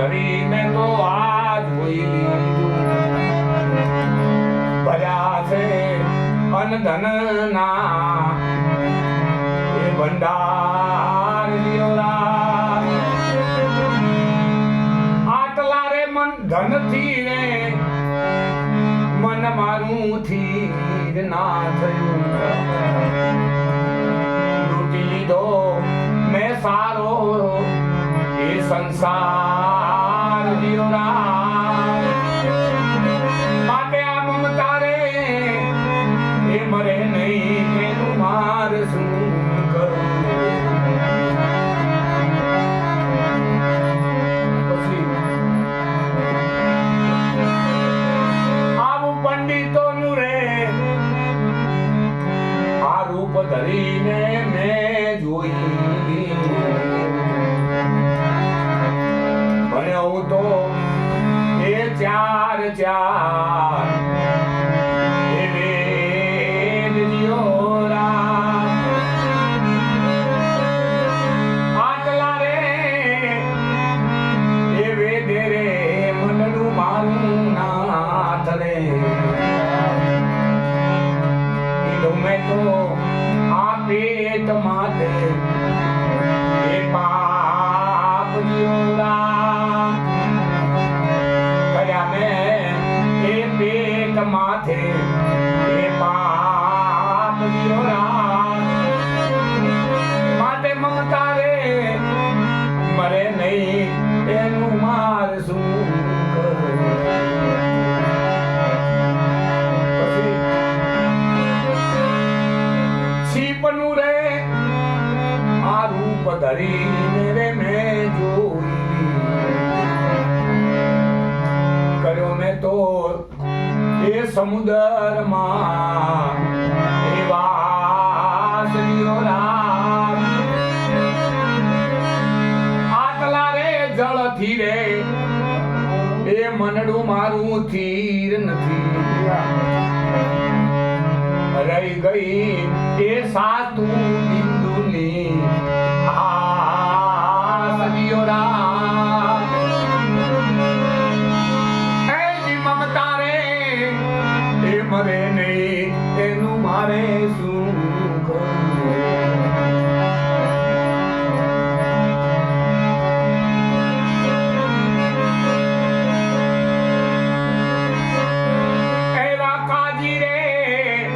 ધરી મેં તો આ જોઈ લીધું ભર્યા છે અન ધનના એ ભંડાર લિયોરા આટલા રે મન ધનથી રે મન મારું થીર ના થયું લૂટી લીધો મેં સારો એ સંસાર લિયોરા માટે આ મમતા રે એ મરે નહીં એનું માર શું કરું પછી આવું પંડિતોનું રે આ રૂપ ધરીને મેં જોઈ ભણ્યો તો એ ચાર ચાર એ વેદ લિયોરા આટલા રે એ વેદે રે મનનું મારું નાથ રે કીધું મેં તો આ પેટ માટે એ પાપ લિયોરા કર્યા મેં એ પેટ માથે એ પાપ લિયોરા માટે મમતા રે મરે નહીં એનું માર શું કરું પછી છીપનું રે આ રૂપ ધરીને રે મેં જોઈ કર્યો મેં તો એ સમુદ્રમાં એ વાસ લિયોરા આટલા રે જળથી રે એ મનડું મારું થીર નથી રહી ગઈ એ સાતું બિંદુની આ લિયોરા મમતા રે એ મરે નહીં એનું મારે શું એવા કાજી રે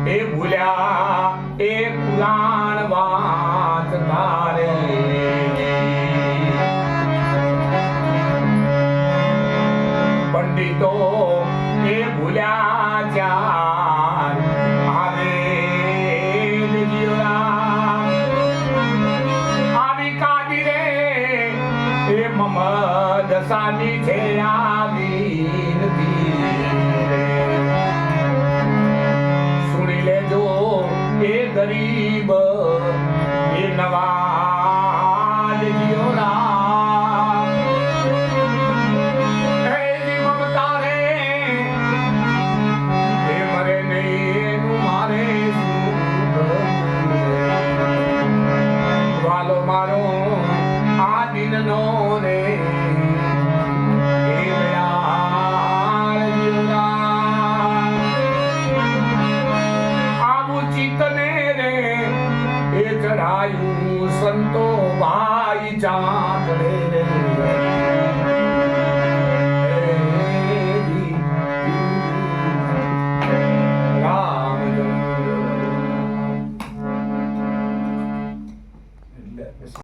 એ ભૂલ્યા એ પુરાણ વાંચતા રે પંડિતો એ ભૂલ્યા ચાર આવે લિયોરા આવી કાઢી રે એ મમદ સાની છે આવી નથી સુણી લેજો એ ગરીબ એ નવા લિયોરા મારો આ દિનનો રે આવું ચિતને રે એ ચઢાયું સંતો ભાઈ ચાંદડે રે